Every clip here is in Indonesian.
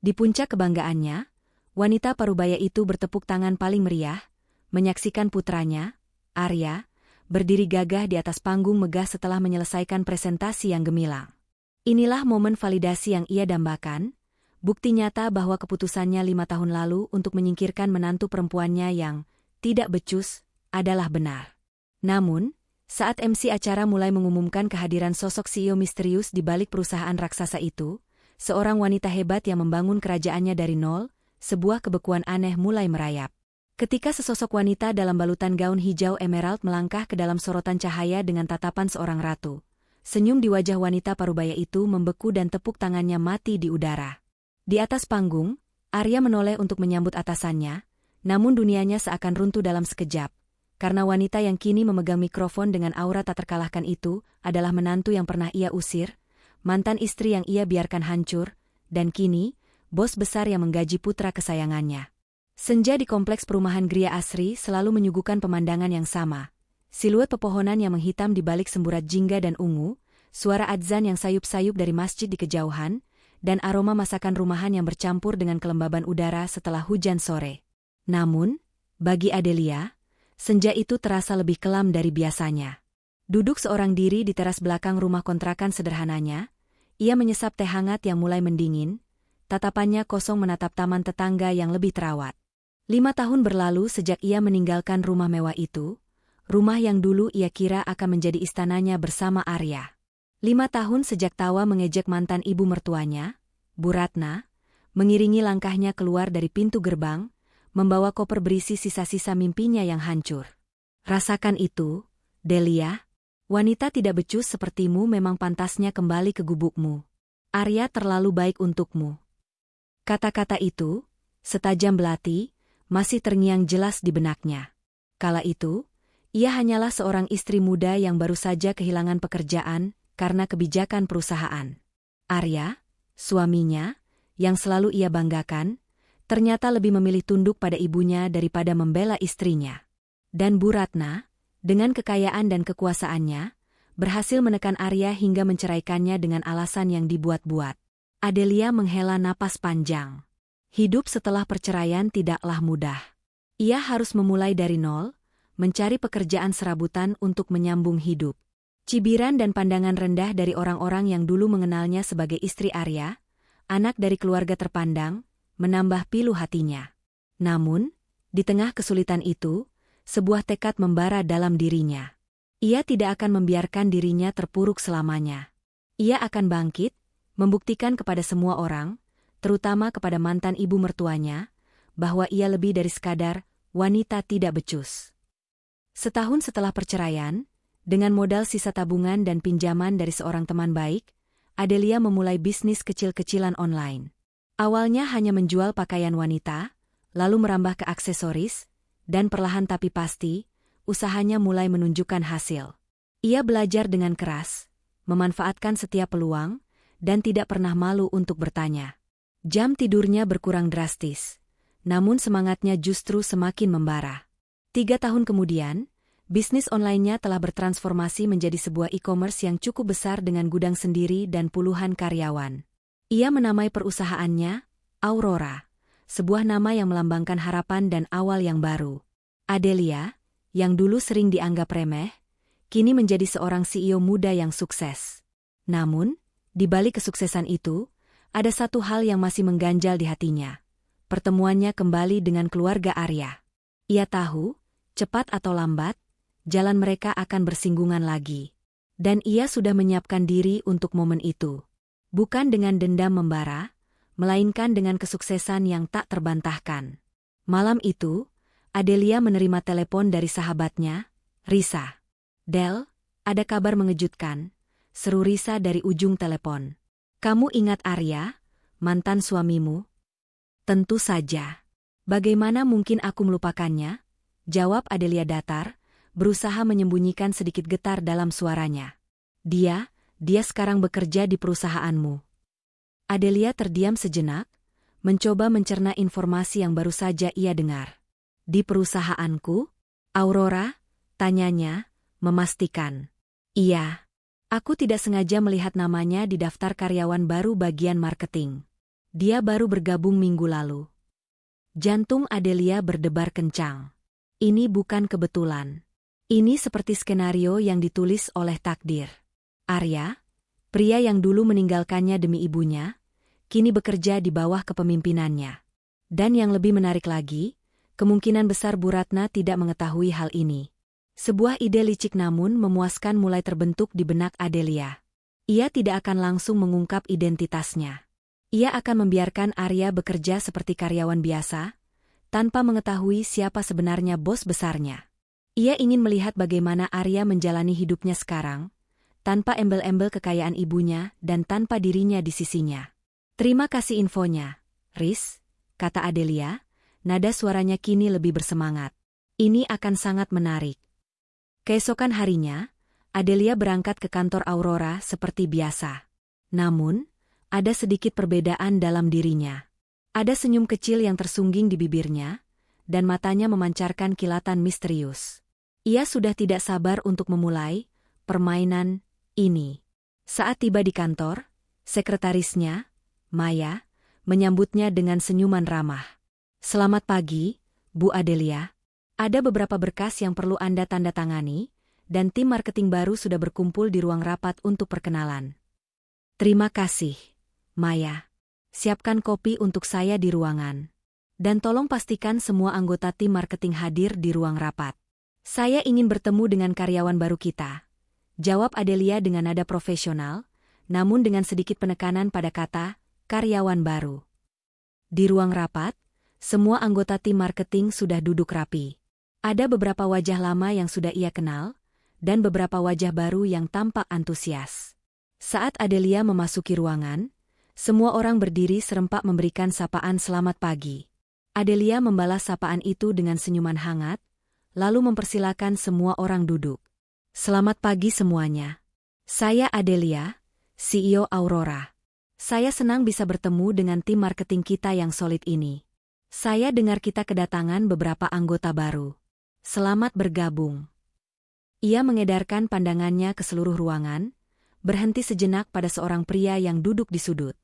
Di puncak kebanggaannya, wanita parubaya itu bertepuk tangan paling meriah, menyaksikan putranya, Arya, berdiri gagah di atas panggung megah setelah menyelesaikan presentasi yang gemilang. Inilah momen validasi yang ia dambakan, bukti nyata bahwa keputusannya 5 tahun lalu untuk menyingkirkan menantu perempuannya yang tidak becus adalah benar. Namun, saat MC acara mulai mengumumkan kehadiran sosok CEO misterius di balik perusahaan raksasa itu, seorang wanita hebat yang membangun kerajaannya dari nol, sebuah kebekuan aneh mulai merayap. Ketika sesosok wanita dalam balutan gaun hijau emerald melangkah ke dalam sorotan cahaya dengan tatapan seorang ratu, senyum di wajah wanita parubaya itu membeku dan tepuk tangannya mati di udara. Di atas panggung, Arya menoleh untuk menyambut atasannya, namun dunianya seakan runtuh dalam sekejap. Karena wanita yang kini memegang mikrofon dengan aura tak terkalahkan itu adalah menantu yang pernah ia usir, mantan istri yang ia biarkan hancur, dan kini, bos besar yang menggaji putra kesayangannya. Senja di kompleks perumahan Gria Asri selalu menyuguhkan pemandangan yang sama. Siluet pepohonan yang menghitam di balik semburat jingga dan ungu, suara adzan yang sayup-sayup dari masjid di kejauhan, dan aroma masakan rumahan yang bercampur dengan kelembaban udara setelah hujan sore. Namun, bagi Adelia, senja itu terasa lebih kelam dari biasanya. Duduk seorang diri di teras belakang rumah kontrakan sederhananya, ia menyesap teh hangat yang mulai mendingin, tatapannya kosong menatap taman tetangga yang lebih terawat. 5 tahun berlalu sejak ia meninggalkan rumah mewah itu, rumah yang dulu ia kira akan menjadi istananya bersama Arya. 5 tahun sejak tawa mengejek mantan ibu mertuanya, Bu Ratna, mengiringi langkahnya keluar dari pintu gerbang, membawa koper berisi sisa-sisa mimpinya yang hancur. Rasakan itu, Delia. Wanita tidak becus sepertimu memang pantasnya kembali ke gubukmu. Arya terlalu baik untukmu. Kata-kata itu, setajam belati, masih terngiang jelas di benaknya. Kala itu, ia hanyalah seorang istri muda yang baru saja kehilangan pekerjaan karena kebijakan perusahaan. Arya, suaminya, yang selalu ia banggakan, ternyata lebih memilih tunduk pada ibunya daripada membela istrinya. Dan Bu Ratna, dengan kekayaan dan kekuasaannya, berhasil menekan Arya hingga menceraikannya dengan alasan yang dibuat-buat. Adelia menghela napas panjang. Hidup setelah perceraian tidaklah mudah. Ia harus memulai dari nol, mencari pekerjaan serabutan untuk menyambung hidup. Cibiran dan pandangan rendah dari orang-orang yang dulu mengenalnya sebagai istri Arya, anak dari keluarga terpandang, menambah pilu hatinya. Namun, di tengah kesulitan itu, sebuah tekad membara dalam dirinya. Ia tidak akan membiarkan dirinya terpuruk selamanya. Ia akan bangkit, membuktikan kepada semua orang, terutama kepada mantan ibu mertuanya, bahwa ia lebih dari sekadar wanita tidak becus. Setahun setelah perceraian, dengan modal sisa tabungan dan pinjaman dari seorang teman baik, Adelia memulai bisnis kecil-kecilan online. Awalnya hanya menjual pakaian wanita, lalu merambah ke aksesoris, dan perlahan tapi pasti, usahanya mulai menunjukkan hasil. Ia belajar dengan keras, memanfaatkan setiap peluang, dan tidak pernah malu untuk bertanya. Jam tidurnya berkurang drastis, namun semangatnya justru semakin membara. 3 tahun kemudian, bisnis online-nya telah bertransformasi menjadi sebuah e-commerce yang cukup besar dengan gudang sendiri dan puluhan karyawan. Ia menamai perusahaannya Aurora, sebuah nama yang melambangkan harapan dan awal yang baru. Adelia, yang dulu sering dianggap remeh, kini menjadi seorang CEO muda yang sukses. Namun, di balik kesuksesan itu, ada satu hal yang masih mengganjal di hatinya. Pertemuannya kembali dengan keluarga Arya. Ia tahu, cepat atau lambat, jalan mereka akan bersinggungan lagi. Dan ia sudah menyiapkan diri untuk momen itu. Bukan dengan dendam membara, melainkan dengan kesuksesan yang tak terbantahkan. Malam itu, Adelia menerima telepon dari sahabatnya, Risa. "Del, ada kabar mengejutkan," seru Risa dari ujung telepon. "Kamu ingat Arya, mantan suamimu?" "Tentu saja. Bagaimana mungkin aku melupakannya?" jawab Adelia datar, berusaha menyembunyikan sedikit getar dalam suaranya. Dia sekarang bekerja di perusahaanmu." Adelia terdiam sejenak, mencoba mencerna informasi yang baru saja ia dengar. "Di perusahaanku?" "Aurora?" tanyanya, memastikan. "Iya. Aku tidak sengaja melihat namanya di daftar karyawan baru bagian marketing." Dia baru bergabung minggu lalu. Jantung Adelia berdebar kencang. Ini bukan kebetulan. Ini seperti skenario yang ditulis oleh takdir. Arya, pria yang dulu meninggalkannya demi ibunya, kini bekerja di bawah kepemimpinannya. Dan yang lebih menarik lagi, kemungkinan besar Bu Ratna tidak mengetahui hal ini. Sebuah ide licik namun memuaskan mulai terbentuk di benak Adelia. Ia tidak akan langsung mengungkap identitasnya. Ia akan membiarkan Arya bekerja seperti karyawan biasa, tanpa mengetahui siapa sebenarnya bos besarnya. Ia ingin melihat bagaimana Arya menjalani hidupnya sekarang, tanpa embel-embel kekayaan ibunya dan tanpa dirinya di sisinya. Terima kasih infonya, Riz, kata Adelia, nada suaranya kini lebih bersemangat. Ini akan sangat menarik. Keesokan harinya, Adelia berangkat ke kantor Aurora seperti biasa. Namun, ada sedikit perbedaan dalam dirinya. Ada senyum kecil yang tersungging di bibirnya, dan matanya memancarkan kilatan misterius. Ia sudah tidak sabar untuk memulai permainan ini. Saat tiba di kantor, sekretarisnya, Maya, menyambutnya dengan senyuman ramah. Selamat pagi, Bu Adelia. Ada beberapa berkas yang perlu Anda tanda tangani, dan tim marketing baru sudah berkumpul di ruang rapat untuk perkenalan. Terima kasih, Maya. Siapkan kopi untuk saya di ruangan. Dan tolong pastikan semua anggota tim marketing hadir di ruang rapat. Saya ingin bertemu dengan karyawan baru kita, jawab Adelia dengan nada profesional, namun dengan sedikit penekanan pada kata, karyawan baru. Di ruang rapat, semua anggota tim marketing sudah duduk rapi. Ada beberapa wajah lama yang sudah ia kenal, dan beberapa wajah baru yang tampak antusias. Saat Adelia memasuki ruangan, semua orang berdiri serempak memberikan sapaan selamat pagi. Adelia membalas sapaan itu dengan senyuman hangat, lalu mempersilakan semua orang duduk. Selamat pagi semuanya. Saya Adelia, CEO Aurora. Saya senang bisa bertemu dengan tim marketing kita yang solid ini. Saya dengar kita kedatangan beberapa anggota baru. Selamat bergabung. Ia mengedarkan pandangannya ke seluruh ruangan, berhenti sejenak pada seorang pria yang duduk di sudut.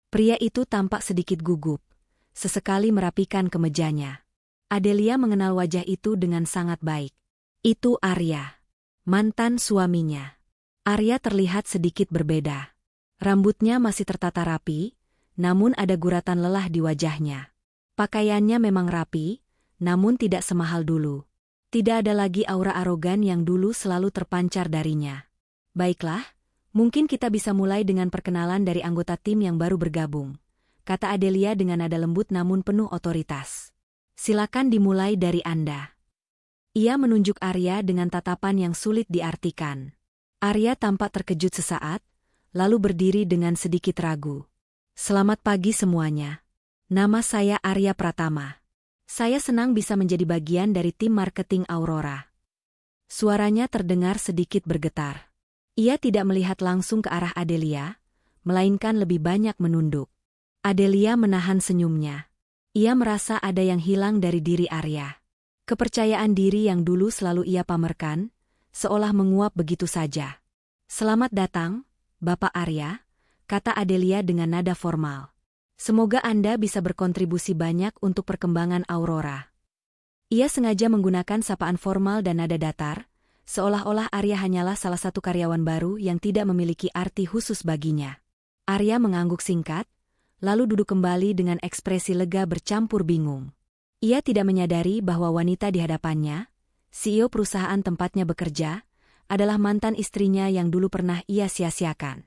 Pria itu tampak sedikit gugup, sesekali merapikan kemejanya. Adelia mengenal wajah itu dengan sangat baik. Itu Arya, mantan suaminya. Arya terlihat sedikit berbeda. Rambutnya masih tertata rapi, namun ada guratan lelah di wajahnya. Pakaiannya memang rapi, namun tidak semahal dulu. Tidak ada lagi aura arogan yang dulu selalu terpancar darinya. Baiklah, mungkin kita bisa mulai dengan perkenalan dari anggota tim yang baru bergabung, kata Adelia dengan nada lembut namun penuh otoritas. Silakan dimulai dari Anda. Ia menunjuk Arya dengan tatapan yang sulit diartikan. Arya tampak terkejut sesaat, lalu berdiri dengan sedikit ragu. Selamat pagi semuanya. Nama saya Arya Pratama. Saya senang bisa menjadi bagian dari tim marketing Aurora. Suaranya terdengar sedikit bergetar. Ia tidak melihat langsung ke arah Adelia, melainkan lebih banyak menunduk. Adelia menahan senyumnya. Ia merasa ada yang hilang dari diri Arya. Kepercayaan diri yang dulu selalu ia pamerkan, seolah menguap begitu saja. Selamat datang, Bapak Arya, kata Adelia dengan nada formal. Semoga Anda bisa berkontribusi banyak untuk perkembangan Aurora. Ia sengaja menggunakan sapaan formal dan nada datar, seolah-olah Arya hanyalah salah satu karyawan baru yang tidak memiliki arti khusus baginya. Arya mengangguk singkat, lalu duduk kembali dengan ekspresi lega bercampur bingung. Ia tidak menyadari bahwa wanita di hadapannya, CEO perusahaan tempatnya bekerja, adalah mantan istrinya yang dulu pernah ia sia-siakan.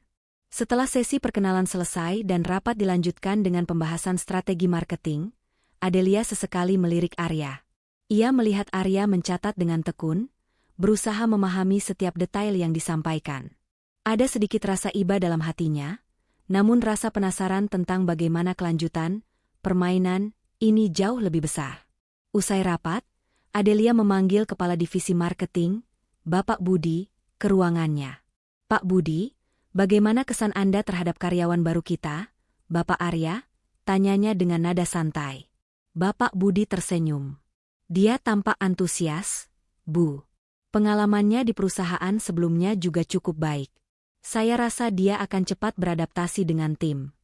Setelah sesi perkenalan selesai dan rapat dilanjutkan dengan pembahasan strategi marketing, Adelia sesekali melirik Arya. Ia melihat Arya mencatat dengan tekun, berusaha memahami setiap detail yang disampaikan. Ada sedikit rasa iba dalam hatinya, namun rasa penasaran tentang bagaimana kelanjutan permainan ini jauh lebih besar. Usai rapat, Adelia memanggil Kepala Divisi Marketing, Bapak Budi, ke ruangannya. Pak Budi, bagaimana kesan Anda terhadap karyawan baru kita, Bapak Arya? Tanyanya dengan nada santai. Bapak Budi tersenyum. Dia tampak antusias, Bu. Pengalamannya di perusahaan sebelumnya juga cukup baik. Saya rasa dia akan cepat beradaptasi dengan tim.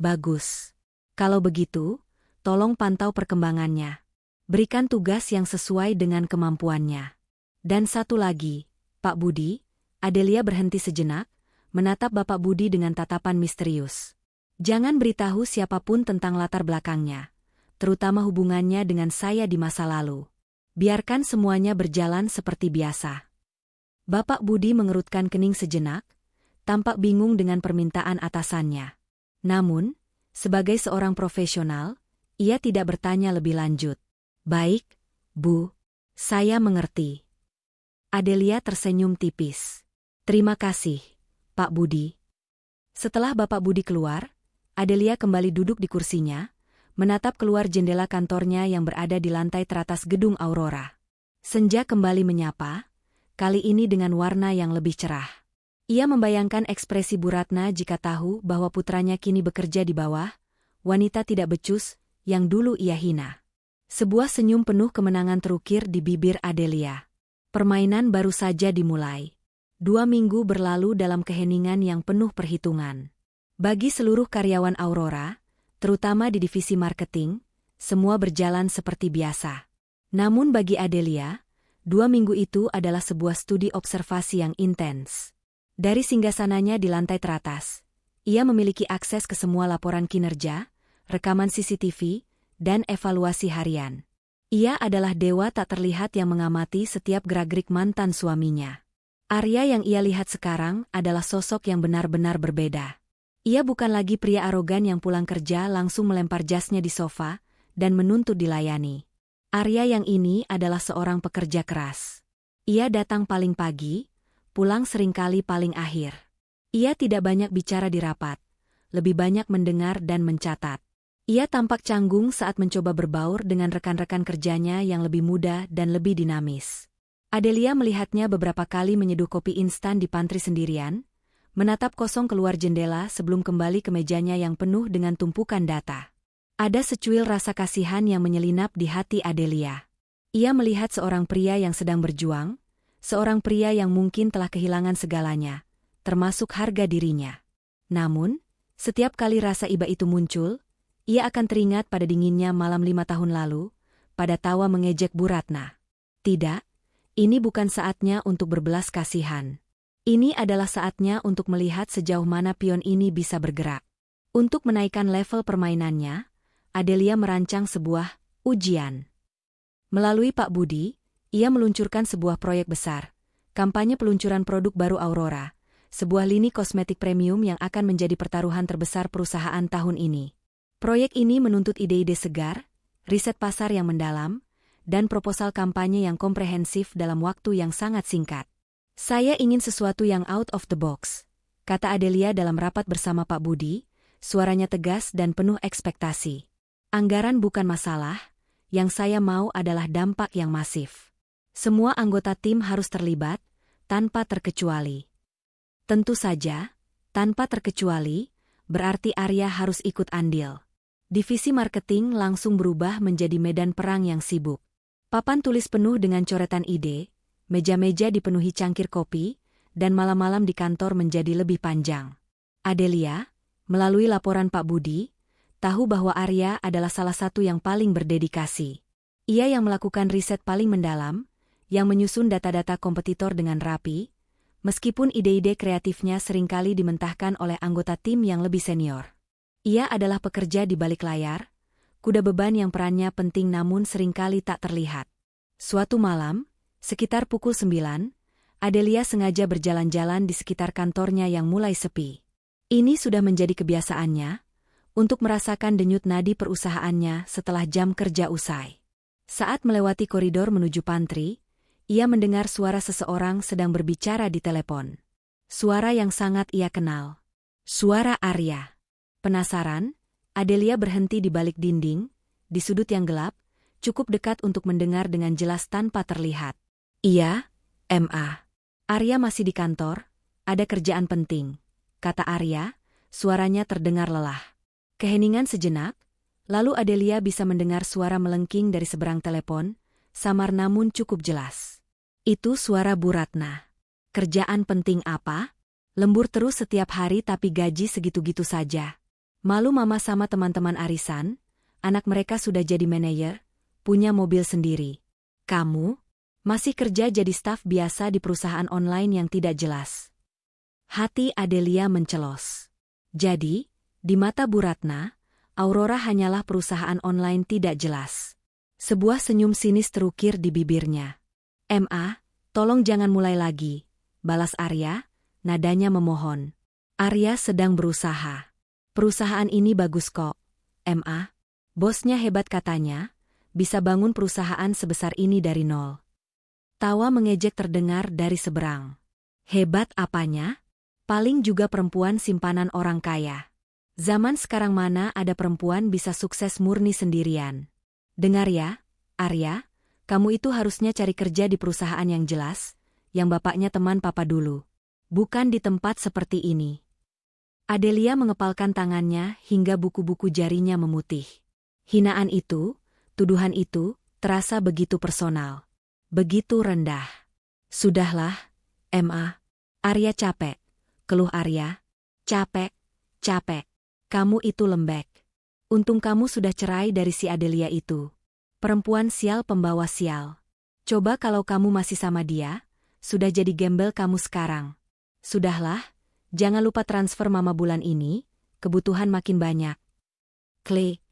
Bagus. Kalau begitu, tolong pantau perkembangannya. Berikan tugas yang sesuai dengan kemampuannya. Dan satu lagi, Pak Budi. Adelia berhenti sejenak, menatap Bapak Budi dengan tatapan misterius. Jangan beritahu siapapun tentang latar belakangnya, terutama hubungannya dengan saya di masa lalu. Biarkan semuanya berjalan seperti biasa. Bapak Budi mengerutkan kening sejenak, tampak bingung dengan permintaan atasannya. Namun, sebagai seorang profesional, ia tidak bertanya lebih lanjut. Baik, Bu. Saya mengerti. Adelia tersenyum tipis. Terima kasih, Pak Budi. Setelah Bapak Budi keluar, Adelia kembali duduk di kursinya, menatap keluar jendela kantornya yang berada di lantai teratas gedung Aurora. Senja kembali menyapa, kali ini dengan warna yang lebih cerah. Ia membayangkan ekspresi Bu Ratna jika tahu bahwa putranya kini bekerja di bawah, wanita tidak becus, yang dulu ia hina. Sebuah senyum penuh kemenangan terukir di bibir Adelia. Permainan baru saja dimulai. 2 minggu berlalu dalam keheningan yang penuh perhitungan. Bagi seluruh karyawan Aurora, terutama di divisi marketing, semua berjalan seperti biasa. Namun bagi Adelia, 2 minggu itu adalah sebuah studi observasi yang intens. Dari singgasananya di lantai teratas, ia memiliki akses ke semua laporan kinerja, rekaman CCTV, dan evaluasi harian. Ia adalah dewa tak terlihat yang mengamati setiap gerak-gerik mantan suaminya. Arya yang ia lihat sekarang adalah sosok yang benar-benar berbeda. Ia bukan lagi pria arogan yang pulang kerja langsung melempar jasnya di sofa dan menuntut dilayani. Arya yang ini adalah seorang pekerja keras. Ia datang paling pagi, pulang seringkali paling akhir. Ia tidak banyak bicara di rapat, lebih banyak mendengar dan mencatat. Ia tampak canggung saat mencoba berbaur dengan rekan-rekan kerjanya yang lebih muda dan lebih dinamis. Adelia melihatnya beberapa kali menyeduh kopi instan di pantry sendirian, menatap kosong keluar jendela sebelum kembali ke mejanya yang penuh dengan tumpukan data. Ada secuil rasa kasihan yang menyelinap di hati Adelia. Ia melihat seorang pria yang sedang berjuang, seorang pria yang mungkin telah kehilangan segalanya, termasuk harga dirinya. Namun, setiap kali rasa iba itu muncul, ia akan teringat pada dinginnya malam 5 tahun lalu, pada tawa mengejek Bu Ratna. Tidak. Ini bukan saatnya untuk berbelas kasihan. Ini adalah saatnya untuk melihat sejauh mana pion ini bisa bergerak. Untuk menaikkan level permainannya, Adelia merancang sebuah ujian. Melalui Pak Budi, ia meluncurkan sebuah proyek besar, kampanye peluncuran produk baru Aurora, sebuah lini kosmetik premium yang akan menjadi pertaruhan terbesar perusahaan tahun ini. Proyek ini menuntut ide-ide segar, riset pasar yang mendalam, dan proposal kampanye yang komprehensif dalam waktu yang sangat singkat. Saya ingin sesuatu yang out of the box, kata Adelia dalam rapat bersama Pak Budi, suaranya tegas dan penuh ekspektasi. Anggaran bukan masalah, yang saya mau adalah dampak yang masif. Semua anggota tim harus terlibat, tanpa terkecuali. Tentu saja, tanpa terkecuali, berarti Arya harus ikut andil. Divisi marketing langsung berubah menjadi medan perang yang sibuk. Papan tulis penuh dengan coretan ide, meja-meja dipenuhi cangkir kopi, dan malam-malam di kantor menjadi lebih panjang. Adelia, melalui laporan Pak Budi, tahu bahwa Arya adalah salah satu yang paling berdedikasi. Ia yang melakukan riset paling mendalam, yang menyusun data-data kompetitor dengan rapi, meskipun ide-ide kreatifnya seringkali dimentahkan oleh anggota tim yang lebih senior. Ia adalah pekerja di balik layar, kuda beban yang perannya penting namun seringkali tak terlihat. Suatu malam, sekitar pukul 9, Adelia sengaja berjalan-jalan di sekitar kantornya yang mulai sepi. Ini sudah menjadi kebiasaannya, untuk merasakan denyut nadi perusahaannya setelah jam kerja usai. Saat melewati koridor menuju pantry, ia mendengar suara seseorang sedang berbicara di telepon. Suara yang sangat ia kenal. Suara Arya. Penasaran, Adelia berhenti di balik dinding, di sudut yang gelap, cukup dekat untuk mendengar dengan jelas tanpa terlihat. Iya, Ma. Arya masih di kantor, ada kerjaan penting, kata Arya, suaranya terdengar lelah. Keheningan sejenak, lalu Adelia bisa mendengar suara melengking dari seberang telepon, samar namun cukup jelas. Itu suara Bu Ratna. Kerjaan penting apa? Lembur terus setiap hari tapi gaji segitu-gitu saja. Malu mama sama teman-teman arisan, anak mereka sudah jadi manajer, punya mobil sendiri. Kamu masih kerja jadi staf biasa di perusahaan online yang tidak jelas. Hati Adelia mencelos. Jadi, di mata Bu Ratna, Aurora hanyalah perusahaan online tidak jelas. Sebuah senyum sinis terukir di bibirnya. "Ma, tolong jangan mulai lagi," balas Arya, nadanya memohon. Arya sedang berusaha. "Perusahaan ini bagus kok, Ma. Bosnya hebat katanya, bisa bangun perusahaan sebesar ini dari nol." Tawa mengejek terdengar dari seberang. "Hebat apanya? Paling juga perempuan simpanan orang kaya. Zaman sekarang mana ada perempuan bisa sukses murni sendirian. Dengar ya, Arya, kamu itu harusnya cari kerja di perusahaan yang jelas, yang bapaknya teman papa dulu. Bukan di tempat seperti ini." Adelia mengepalkan tangannya hingga buku-buku jarinya memutih. Hinaan itu, tuduhan itu, terasa begitu personal. Begitu rendah. "Sudahlah, Ma. Arya capek," keluh Arya. "Capek, capek. Kamu itu lembek. Untung kamu sudah cerai dari si Adelia itu. Perempuan sial pembawa sial. Coba kalau kamu masih sama dia, sudah jadi gembel kamu sekarang. Sudahlah, jangan lupa transfer mama bulan ini, kebutuhan makin banyak." Klik.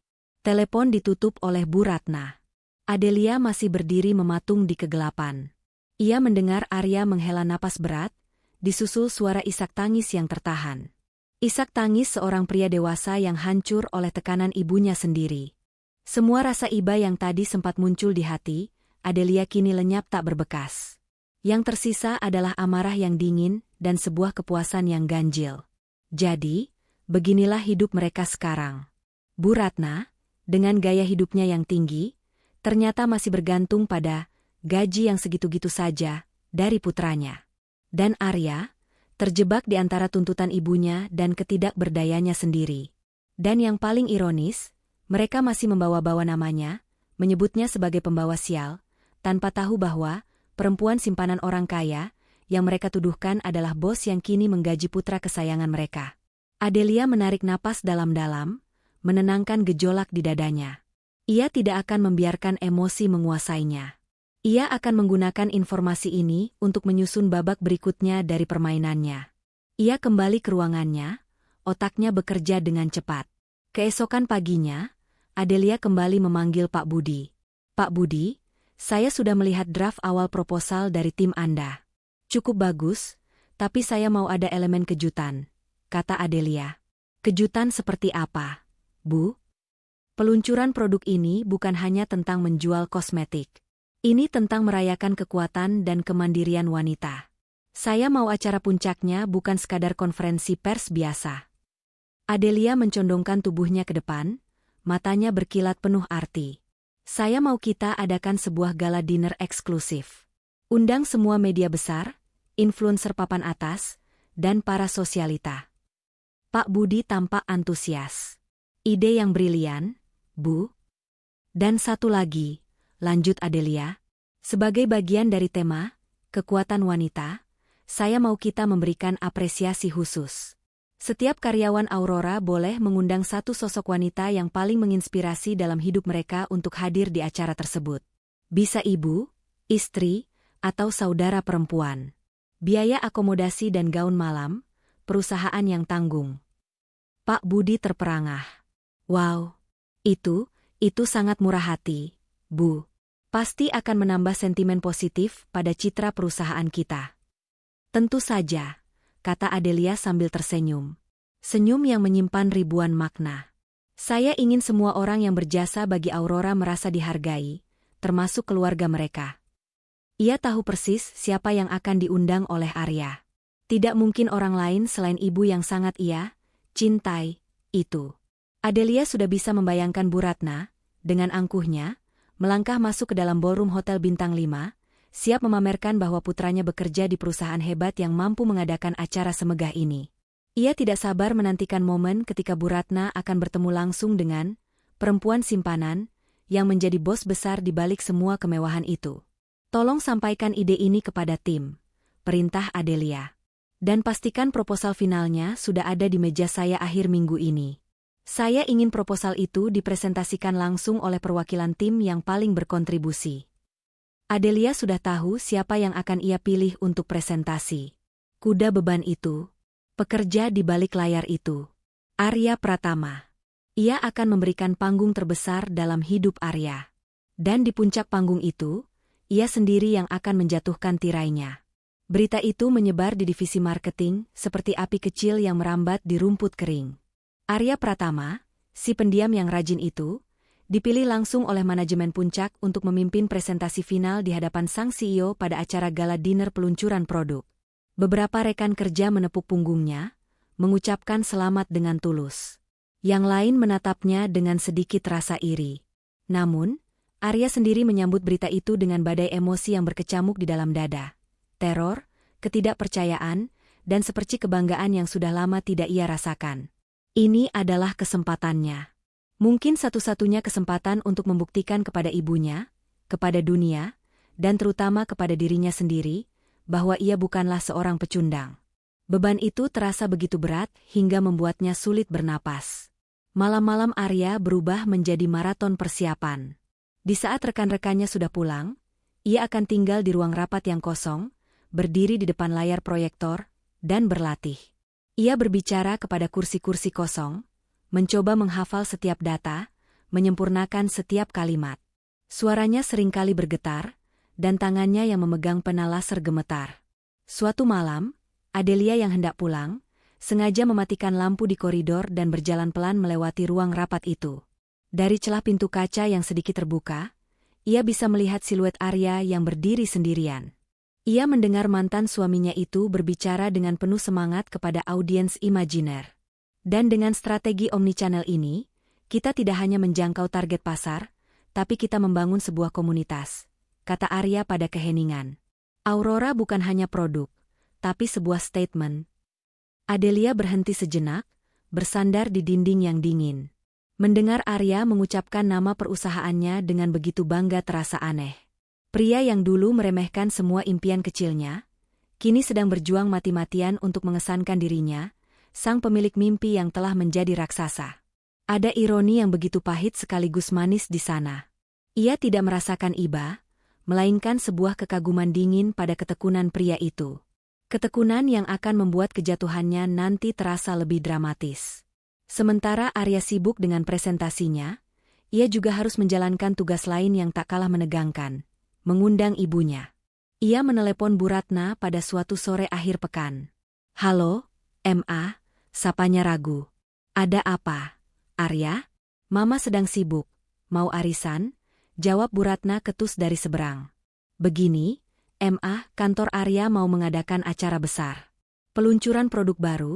Telepon ditutup oleh Bu Ratna. Adelia masih berdiri mematung di kegelapan. Ia mendengar Arya menghela napas berat, disusul suara isak tangis yang tertahan. Isak tangis seorang pria dewasa yang hancur oleh tekanan ibunya sendiri. Semua rasa iba yang tadi sempat muncul di hati, Adelia kini lenyap tak berbekas. Yang tersisa adalah amarah yang dingin dan sebuah kepuasan yang ganjil. Jadi, beginilah hidup mereka sekarang. Bu Ratna, dengan gaya hidupnya yang tinggi, ternyata masih bergantung pada gaji yang segitu-gitu saja dari putranya. Dan Arya, terjebak di antara tuntutan ibunya dan ketidakberdayanya sendiri. Dan yang paling ironis, mereka masih membawa-bawa namanya, menyebutnya sebagai pembawa sial, tanpa tahu bahwa perempuan simpanan orang kaya yang mereka tuduhkan adalah bos yang kini menggaji putra kesayangan mereka. Adelia menarik napas dalam-dalam, menenangkan gejolak di dadanya. Ia tidak akan membiarkan emosi menguasainya. Ia akan menggunakan informasi ini untuk menyusun babak berikutnya dari permainannya. Ia kembali ke ruangannya, otaknya bekerja dengan cepat. Keesokan paginya, Adelia kembali memanggil Pak Budi. "Pak Budi, saya sudah melihat draft awal proposal dari tim Anda. Cukup bagus, tapi saya mau ada elemen kejutan," kata Adelia. "Kejutan seperti apa, Bu?" "Peluncuran produk ini bukan hanya tentang menjual kosmetik. Ini tentang merayakan kekuatan dan kemandirian wanita. Saya mau acara puncaknya bukan sekadar konferensi pers biasa." Adelia mencondongkan tubuhnya ke depan, matanya berkilat penuh arti. "Saya mau kita adakan sebuah gala dinner eksklusif. Undang semua media besar, influencer papan atas, dan para sosialita." Pak Budi tampak antusias. "Ide yang brilian, Bu. Dan satu lagi," lanjut Adelia, "sebagai bagian dari tema, kekuatan wanita, saya mau kita memberikan apresiasi khusus. Setiap karyawan Aurora boleh mengundang satu sosok wanita yang paling menginspirasi dalam hidup mereka untuk hadir di acara tersebut. Bisa ibu, istri, atau saudara perempuan. Biaya akomodasi dan gaun malam, perusahaan yang tanggung." Pak Budi terperangah. "Wow, itu sangat murah hati, Bu. Pasti akan menambah sentimen positif pada citra perusahaan kita." "Tentu saja," kata Adelia sambil tersenyum. Senyum yang menyimpan ribuan makna. "Saya ingin semua orang yang berjasa bagi Aurora merasa dihargai, termasuk keluarga mereka." Ia tahu persis siapa yang akan diundang oleh Arya. Tidak mungkin orang lain selain ibu yang sangat ia cintai, itu. Adelia sudah bisa membayangkan Bu Ratna, dengan angkuhnya, melangkah masuk ke dalam ballroom hotel bintang 5, siap memamerkan bahwa putranya bekerja di perusahaan hebat yang mampu mengadakan acara semegah ini. Ia tidak sabar menantikan momen ketika Bu Ratna akan bertemu langsung dengan perempuan simpanan yang menjadi bos besar di balik semua kemewahan itu. "Tolong sampaikan ide ini kepada tim," perintah Adelia. "Dan pastikan proposal finalnya sudah ada di meja saya akhir minggu ini." Saya ingin proposal itu dipresentasikan langsung oleh perwakilan tim yang paling berkontribusi. Adelia sudah tahu siapa yang akan ia pilih untuk presentasi. Kuda beban itu, pekerja di balik layar itu, Arya Pratama. Ia akan memberikan panggung terbesar dalam hidup Arya. Dan di puncak panggung itu, ia sendiri yang akan menjatuhkan tirainya. Berita itu menyebar di divisi marketing seperti api kecil yang merambat di rumput kering. Arya Pratama, si pendiam yang rajin itu, dipilih langsung oleh manajemen Puncak untuk memimpin presentasi final di hadapan sang CEO pada acara gala dinner peluncuran produk. Beberapa rekan kerja menepuk punggungnya, mengucapkan selamat dengan tulus. Yang lain menatapnya dengan sedikit rasa iri. Namun, Arya sendiri menyambut berita itu dengan badai emosi yang berkecamuk di dalam dada. Teror, ketidakpercayaan, dan seperti kebanggaan yang sudah lama tidak ia rasakan. Ini adalah kesempatannya. Mungkin satu-satunya kesempatan untuk membuktikan kepada ibunya, kepada dunia, dan terutama kepada dirinya sendiri, bahwa ia bukanlah seorang pecundang. Beban itu terasa begitu berat hingga membuatnya sulit bernapas. Malam-malam Arya berubah menjadi maraton persiapan. Di saat rekan-rekannya sudah pulang, ia akan tinggal di ruang rapat yang kosong, berdiri di depan layar proyektor, dan berlatih. Ia berbicara kepada kursi-kursi kosong, mencoba menghafal setiap data, menyempurnakan setiap kalimat. Suaranya seringkali bergetar, dan tangannya yang memegang pena laser gemetar. Suatu malam, Adelia yang hendak pulang, sengaja mematikan lampu di koridor dan berjalan pelan melewati ruang rapat itu. Dari celah pintu kaca yang sedikit terbuka, ia bisa melihat siluet Arya yang berdiri sendirian. Ia mendengar mantan suaminya itu berbicara dengan penuh semangat kepada audiens imajiner. Dan dengan strategi omnichannel ini, kita tidak hanya menjangkau target pasar, tapi kita membangun sebuah komunitas, kata Arya pada keheningan. Aurora bukan hanya produk, tapi sebuah statement. Adelia berhenti sejenak, bersandar di dinding yang dingin. Mendengar Arya mengucapkan nama perusahaannya dengan begitu bangga terasa aneh. Pria yang dulu meremehkan semua impian kecilnya, kini sedang berjuang mati-matian untuk mengesankan dirinya, sang pemilik mimpi yang telah menjadi raksasa. Ada ironi yang begitu pahit sekaligus manis di sana. Ia tidak merasakan iba, melainkan sebuah kekaguman dingin pada ketekunan pria itu. Ketekunan yang akan membuat kejatuhannya nanti terasa lebih dramatis. Sementara Arya sibuk dengan presentasinya, ia juga harus menjalankan tugas lain yang tak kalah menegangkan, mengundang ibunya. Ia menelepon Bu Ratna pada suatu sore akhir pekan. "Halo, Ma," sapanya ragu. "Ada apa, Arya?" "Mama sedang sibuk. Mau arisan?" jawab Bu Ratna ketus dari seberang. "Begini, Ma, kantor Arya mau mengadakan acara besar. Peluncuran produk baru."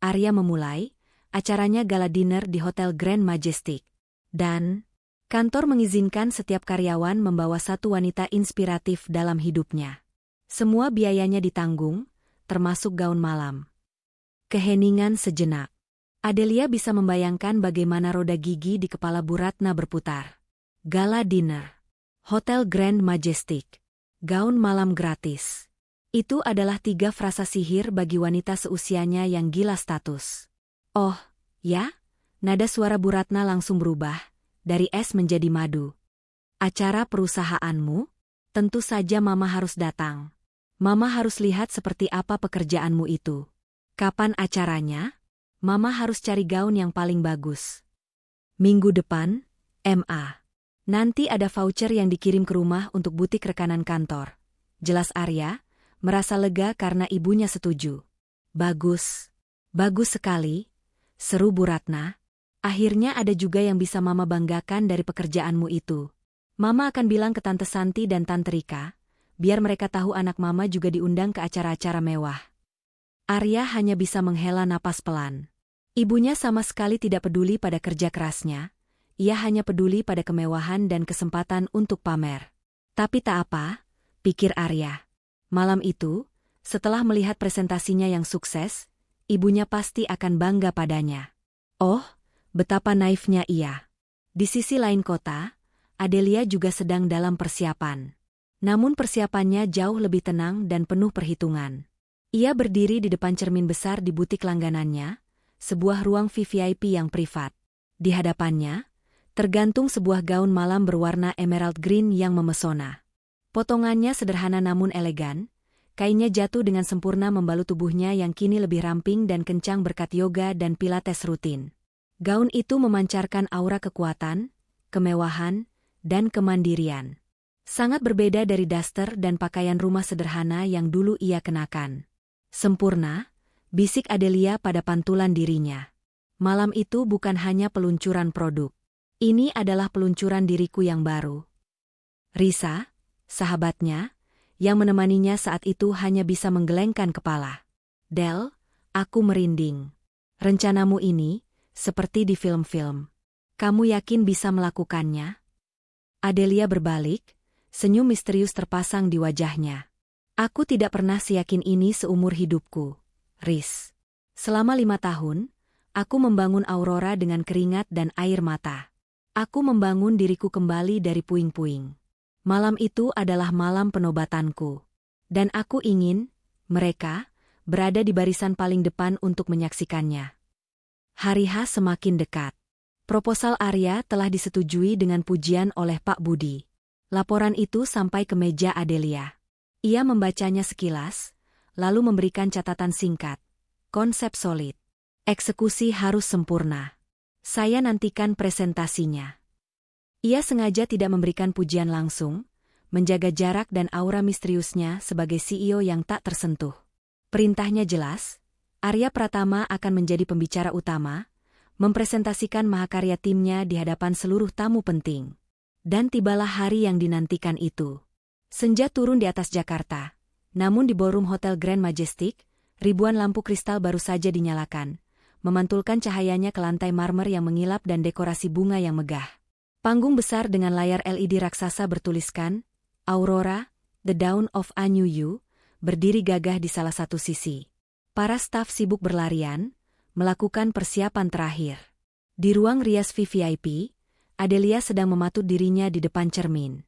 Arya memulai, acaranya gala dinner di Hotel Grand Majestic. Dan kantor mengizinkan setiap karyawan membawa satu wanita inspiratif dalam hidupnya. Semua biayanya ditanggung, termasuk gaun malam. Keheningan sejenak. Adelia bisa membayangkan bagaimana roda gigi di kepala Bu Ratna berputar. Gala dinner. Hotel Grand Majestic. Gaun malam gratis. Itu adalah 3 frasa sihir bagi wanita seusianya yang gila status. "Oh, ya?" Nada suara Bu Ratna langsung berubah, dari es menjadi madu. "Acara perusahaanmu? Tentu saja Mama harus datang. Mama harus lihat seperti apa pekerjaanmu itu. Kapan acaranya? Mama harus cari gaun yang paling bagus." "Minggu depan, Ma. Nanti ada voucher yang dikirim ke rumah untuk butik rekanan kantor." Jelas Arya, merasa lega karena ibunya setuju. "Bagus. Bagus sekali," seru Bu Ratna. "Akhirnya ada juga yang bisa Mama banggakan dari pekerjaanmu itu. Mama akan bilang ke Tante Santi dan Tante Rika, biar mereka tahu anak Mama juga diundang ke acara-acara mewah." Arya hanya bisa menghela napas pelan. Ibunya sama sekali tidak peduli pada kerja kerasnya, ia hanya peduli pada kemewahan dan kesempatan untuk pamer. Tapi tak apa, pikir Arya. Malam itu, setelah melihat presentasinya yang sukses, ibunya pasti akan bangga padanya. Oh, betapa naifnya ia. Di sisi lain kota, Adelia juga sedang dalam persiapan. Namun persiapannya jauh lebih tenang dan penuh perhitungan. Ia berdiri di depan cermin besar di butik langganannya, sebuah ruang VVIP yang privat. Di hadapannya, tergantung sebuah gaun malam berwarna emerald green yang memesona. Potongannya sederhana namun elegan, kainnya jatuh dengan sempurna membalut tubuhnya yang kini lebih ramping dan kencang berkat yoga dan pilates rutin. Gaun itu memancarkan aura kekuatan, kemewahan, dan kemandirian. Sangat berbeda dari daster dan pakaian rumah sederhana yang dulu ia kenakan. Sempurna, bisik Adelia pada pantulan dirinya. Malam itu bukan hanya peluncuran produk. Ini adalah peluncuran diriku yang baru. Risa, sahabatnya, yang menemaninya saat itu hanya bisa menggelengkan kepala. Del, aku merinding. Rencanamu ini, seperti di film-film. Kamu yakin bisa melakukannya? Adelia berbalik, senyum misterius terpasang di wajahnya. Aku tidak pernah seyakin ini seumur hidupku, Riz. Selama 5 tahun, aku membangun Aurora dengan keringat dan air mata. Aku membangun diriku kembali dari puing-puing. Malam itu adalah malam penobatanku. Dan aku ingin, mereka, berada di barisan paling depan untuk menyaksikannya. Hari H semakin dekat. Proposal Arya telah disetujui dengan pujian oleh Pak Budi. Laporan itu sampai ke meja Adelia. Ia membacanya sekilas, lalu memberikan catatan singkat. Konsep solid. Eksekusi harus sempurna. Saya nantikan presentasinya. Ia sengaja tidak memberikan pujian langsung, menjaga jarak dan aura misteriusnya sebagai CEO yang tak tersentuh. Perintahnya jelas, Arya Pratama akan menjadi pembicara utama, mempresentasikan mahakarya timnya di hadapan seluruh tamu penting. Dan tibalah hari yang dinantikan itu. Senja turun di atas Jakarta, namun di ballroom Hotel Grand Majestic, ribuan lampu kristal baru saja dinyalakan, memantulkan cahayanya ke lantai marmer yang mengilap dan dekorasi bunga yang megah. Panggung besar dengan layar LED raksasa bertuliskan, Aurora, The Dawn of a New You, berdiri gagah di salah satu sisi. Para staf sibuk berlarian, melakukan persiapan terakhir. Di ruang rias VVIP, Adelia sedang mematut dirinya di depan cermin.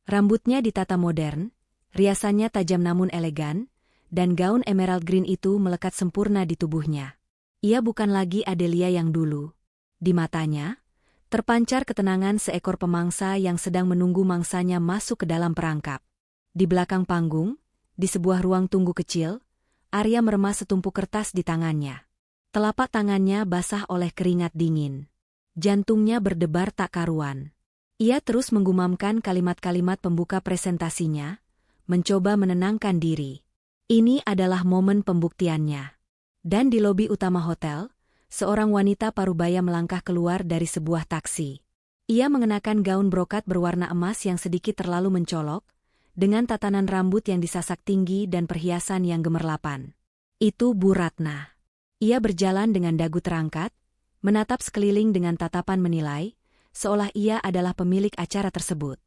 Rambutnya ditata modern, riasannya tajam namun elegan, dan gaun emerald green itu melekat sempurna di tubuhnya. Ia bukan lagi Adelia yang dulu. Di matanya, terpancar ketenangan seekor pemangsa yang sedang menunggu mangsanya masuk ke dalam perangkap. Di belakang panggung, di sebuah ruang tunggu kecil, Arya meremas setumpuk kertas di tangannya. Telapak tangannya basah oleh keringat dingin. Jantungnya berdebar tak karuan. Ia terus menggumamkan kalimat-kalimat pembuka presentasinya, mencoba menenangkan diri. Ini adalah momen pembuktiannya. Dan di lobi utama hotel, seorang wanita parubaya melangkah keluar dari sebuah taksi. Ia mengenakan gaun brokat berwarna emas yang sedikit terlalu mencolok, dengan tatanan rambut yang disasak tinggi dan perhiasan yang gemerlapan. Itu Bu Ratna. Ia berjalan dengan dagu terangkat, menatap sekeliling dengan tatapan menilai, seolah ia adalah pemilik acara tersebut.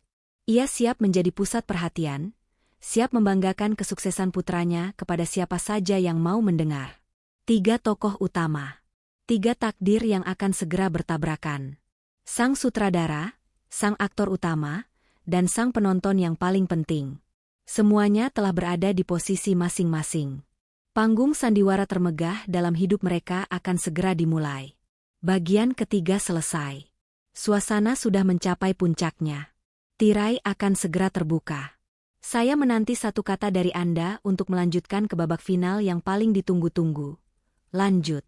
Ia siap menjadi pusat perhatian, siap membanggakan kesuksesan putranya kepada siapa saja yang mau mendengar. 3 tokoh utama. 3 takdir yang akan segera bertabrakan. Sang sutradara, sang aktor utama, dan sang penonton yang paling penting. Semuanya telah berada di posisi masing-masing. Panggung sandiwara termegah dalam hidup mereka akan segera dimulai. Bagian ketiga selesai. Suasana sudah mencapai puncaknya. Tirai akan segera terbuka. Saya menanti satu kata dari Anda untuk melanjutkan ke babak final yang paling ditunggu-tunggu. Lanjut.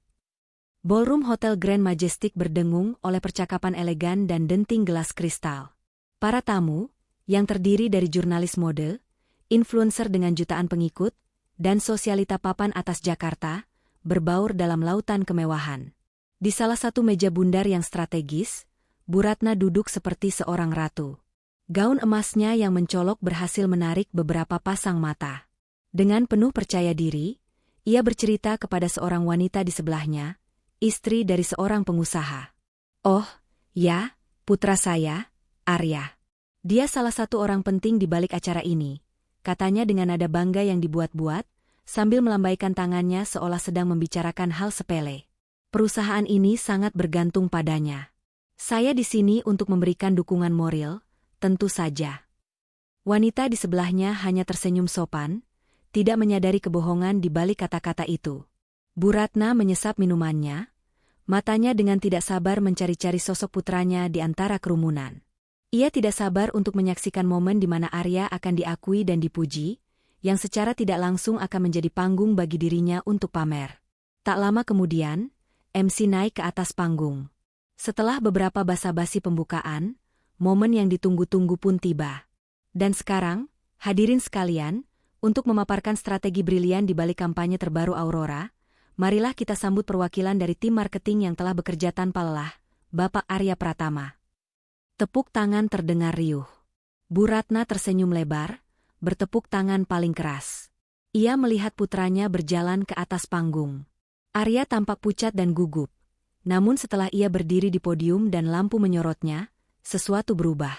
Ballroom Hotel Grand Majestic berdengung oleh percakapan elegan dan denting gelas kristal. Para tamu, yang terdiri dari jurnalis mode, influencer dengan jutaan pengikut, dan sosialita papan atas Jakarta, berbaur dalam lautan kemewahan. Di salah satu meja bundar yang strategis, Bu Ratna duduk seperti seorang ratu. Gaun emasnya yang mencolok berhasil menarik beberapa pasang mata. Dengan penuh percaya diri, ia bercerita kepada seorang wanita di sebelahnya, istri dari seorang pengusaha. Oh, ya, putra saya, Arya. Dia salah satu orang penting di balik acara ini, katanya dengan nada bangga yang dibuat-buat, sambil melambaikan tangannya seolah sedang membicarakan hal sepele. Perusahaan ini sangat bergantung padanya. Saya di sini untuk memberikan dukungan moral, tentu saja. Wanita di sebelahnya hanya tersenyum sopan, tidak menyadari kebohongan di balik kata-kata itu. Bu Ratna menyesap minumannya, Matanya dengan tidak sabar mencari-cari sosok putranya di antara kerumunan. Ia tidak sabar untuk menyaksikan momen di mana Arya akan diakui dan dipuji, yang secara tidak langsung akan menjadi panggung bagi dirinya untuk pamer. Tak lama kemudian, MC naik ke atas panggung. Setelah beberapa basa-basi pembukaan, momen yang ditunggu-tunggu pun tiba. Dan sekarang, hadirin sekalian, untuk memaparkan strategi brilian di balik kampanye terbaru Aurora, marilah kita sambut perwakilan dari tim marketing yang telah bekerja tanpa lelah, Bapak Arya Pratama. Tepuk tangan terdengar riuh. Bu Ratna tersenyum lebar, bertepuk tangan paling keras. Ia melihat putranya berjalan ke atas panggung. Arya tampak pucat dan gugup. Namun setelah ia berdiri di podium dan lampu menyorotnya, sesuatu berubah.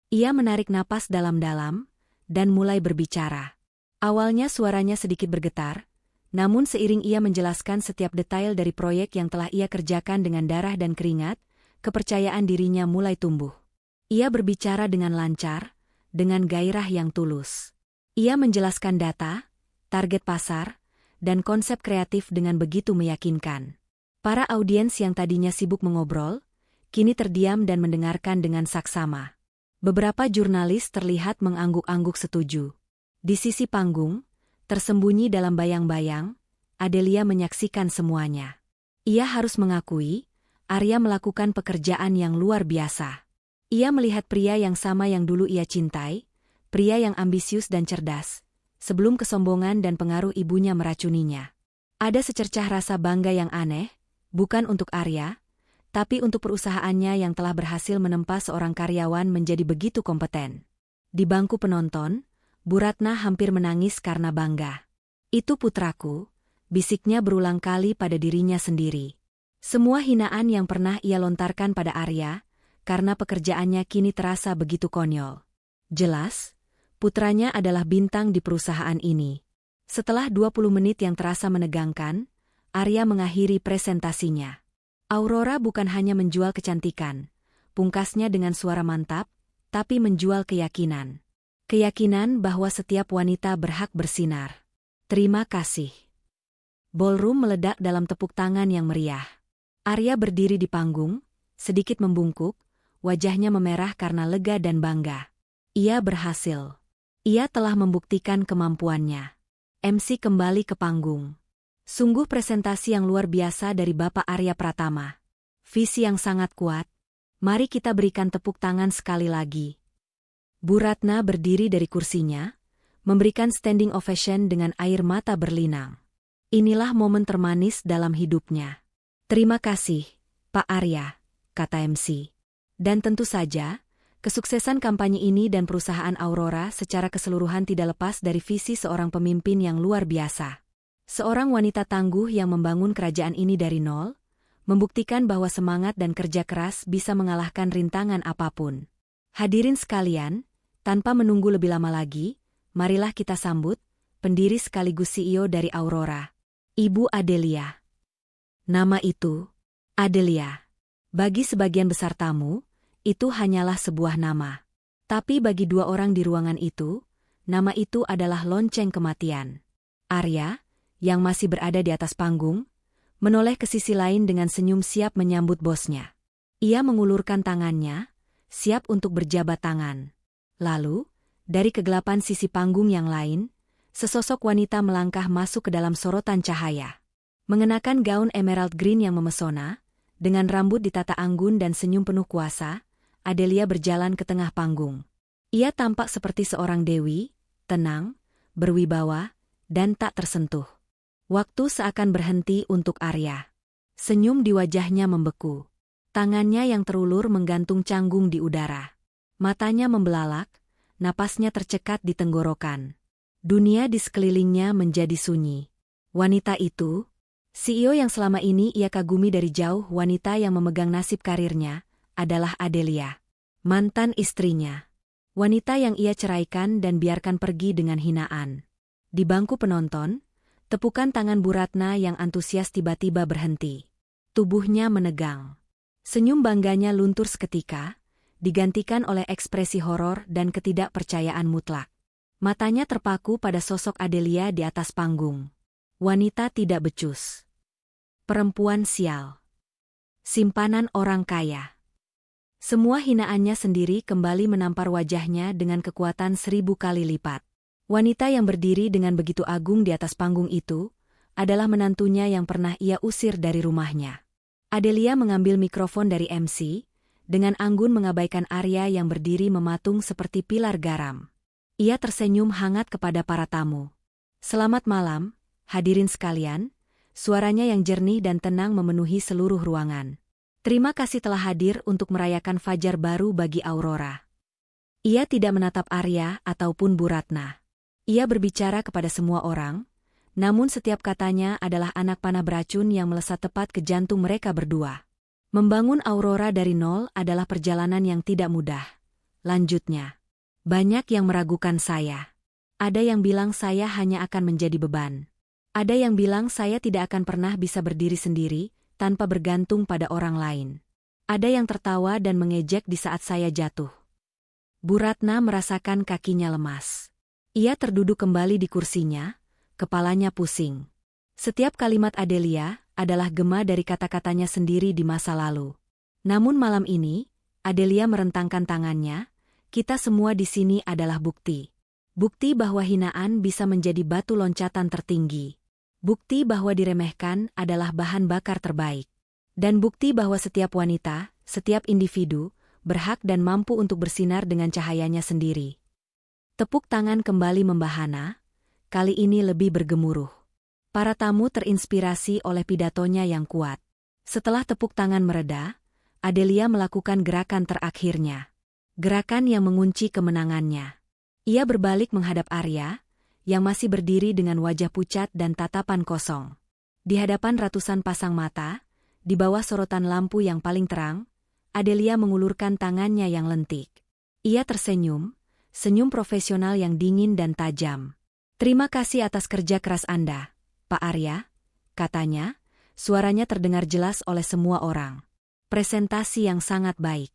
Ia menarik napas dalam-dalam dan mulai berbicara. Awalnya suaranya sedikit bergetar, namun seiring ia menjelaskan setiap detail dari proyek yang telah ia kerjakan dengan darah dan keringat, kepercayaan dirinya mulai tumbuh. Ia berbicara dengan lancar, dengan gairah yang tulus. Ia menjelaskan data, target pasar, dan konsep kreatif dengan begitu meyakinkan. Para audiens yang tadinya sibuk mengobrol, kini terdiam dan mendengarkan dengan saksama. Beberapa jurnalis terlihat mengangguk-angguk setuju. Di sisi panggung, tersembunyi dalam bayang-bayang, Adelia menyaksikan semuanya. Ia harus mengakui, Arya melakukan pekerjaan yang luar biasa. Ia melihat pria yang sama yang dulu ia cintai, pria yang ambisius dan cerdas, sebelum kesombongan dan pengaruh ibunya meracuninya. Ada secercah rasa bangga yang aneh, bukan untuk Arya, tapi untuk perusahaannya yang telah berhasil menempa seorang karyawan menjadi begitu kompeten. Di bangku penonton, Bu Ratna hampir menangis karena bangga. Itu putraku, bisiknya berulang kali pada dirinya sendiri. Semua hinaan yang pernah ia lontarkan pada Arya, karena pekerjaannya kini terasa begitu konyol. Jelas, putranya adalah bintang di perusahaan ini. Setelah 20 menit yang terasa menegangkan, Arya mengakhiri presentasinya. Aurora bukan hanya menjual kecantikan, pungkasnya dengan suara mantap, tapi menjual keyakinan. Keyakinan bahwa setiap wanita berhak bersinar. Terima kasih. Ballroom meledak dalam tepuk tangan yang meriah. Arya berdiri di panggung, sedikit membungkuk, wajahnya memerah karena lega dan bangga. Ia berhasil. Ia telah membuktikan kemampuannya. MC kembali ke panggung. Sungguh presentasi yang luar biasa dari Bapak Arya Pratama. Visi yang sangat kuat. Mari kita berikan tepuk tangan sekali lagi. Bu Ratna berdiri dari kursinya, memberikan standing ovation dengan air mata berlinang. Inilah momen termanis dalam hidupnya. Terima kasih, Pak Arya, kata MC. Dan tentu saja, kesuksesan kampanye ini dan perusahaan Aurora secara keseluruhan tidak lepas dari visi seorang pemimpin yang luar biasa. Seorang wanita tangguh yang membangun kerajaan ini dari nol, membuktikan bahwa semangat dan kerja keras bisa mengalahkan rintangan apapun. Hadirin sekalian, tanpa menunggu lebih lama lagi, marilah kita sambut pendiri sekaligus CEO dari Aurora, Ibu Adelia. Nama itu, Adelia. Bagi sebagian besar tamu, itu hanyalah sebuah nama. Tapi bagi dua orang di ruangan itu, nama itu adalah lonceng kematian. Arya, yang masih berada di atas panggung, menoleh ke sisi lain dengan senyum siap menyambut bosnya. Ia mengulurkan tangannya, siap untuk berjabat tangan. Lalu, dari kegelapan sisi panggung yang lain, sesosok wanita melangkah masuk ke dalam sorotan cahaya. Mengenakan gaun emerald green yang memesona, dengan rambut ditata anggun dan senyum penuh kuasa, Adelia berjalan ke tengah panggung. Ia tampak seperti seorang dewi, tenang, berwibawa, dan tak tersentuh. Waktu seakan berhenti untuk Arya. Senyum di wajahnya membeku. Tangannya yang terulur menggantung canggung di udara. Matanya membelalak, napasnya tercekat di tenggorokan. Dunia di sekelilingnya menjadi sunyi. Wanita itu, CEO yang selama ini ia kagumi dari jauh, wanita yang memegang nasib karirnya, adalah Adelia. Mantan istrinya. Wanita yang ia ceraikan dan biarkan pergi dengan hinaan. Di bangku penonton, tepukan tangan Bu Ratna yang antusias tiba-tiba berhenti. Tubuhnya menegang. Senyum bangganya luntur seketika, digantikan oleh ekspresi horor dan ketidakpercayaan mutlak. Matanya terpaku pada sosok Adelia di atas panggung. Wanita tidak becus. Perempuan sial. Simpanan orang kaya. Semua hinaannya sendiri kembali menampar wajahnya dengan kekuatan 1000 kali lipat. Wanita yang berdiri dengan begitu agung di atas panggung itu adalah menantunya yang pernah ia usir dari rumahnya. Adelia mengambil mikrofon dari MC, dengan anggun mengabaikan Arya yang berdiri mematung seperti pilar garam. Ia tersenyum hangat kepada para tamu. "Selamat malam, hadirin sekalian," suaranya yang jernih dan tenang memenuhi seluruh ruangan. "Terima kasih telah hadir untuk merayakan fajar baru bagi Aurora." Ia tidak menatap Arya ataupun Bu Ratna. Ia berbicara kepada semua orang, namun setiap katanya adalah anak panah beracun yang melesat tepat ke jantung mereka berdua. "Membangun Aurora dari nol adalah perjalanan yang tidak mudah," lanjutnya. "Banyak yang meragukan saya. Ada yang bilang saya hanya akan menjadi beban. Ada yang bilang saya tidak akan pernah bisa berdiri sendiri, tanpa bergantung pada orang lain. Ada yang tertawa dan mengejek di saat saya jatuh." Bu Ratna merasakan kakinya lemas. Ia terduduk kembali di kursinya, kepalanya pusing. Setiap kalimat Adelia adalah gema dari kata-katanya sendiri di masa lalu. Namun malam ini, Adelia merentangkan tangannya, "Kita semua di sini adalah bukti. Bukti bahwa hinaan bisa menjadi batu loncatan tertinggi. Bukti bahwa diremehkan adalah bahan bakar terbaik. Dan bukti bahwa setiap wanita, setiap individu, berhak dan mampu untuk bersinar dengan cahayanya sendiri." Tepuk tangan kembali membahana, kali ini lebih bergemuruh. Para tamu terinspirasi oleh pidatonya yang kuat. Setelah tepuk tangan mereda, Adelia melakukan gerakan terakhirnya. Gerakan yang mengunci kemenangannya. Ia berbalik menghadap Arya, yang masih berdiri dengan wajah pucat dan tatapan kosong. Di hadapan ratusan pasang mata, di bawah sorotan lampu yang paling terang, Adelia mengulurkan tangannya yang lentik. Ia tersenyum, senyum profesional yang dingin dan tajam. "Terima kasih atas kerja keras Anda, Pak Arya," katanya, suaranya terdengar jelas oleh semua orang. "Presentasi yang sangat baik.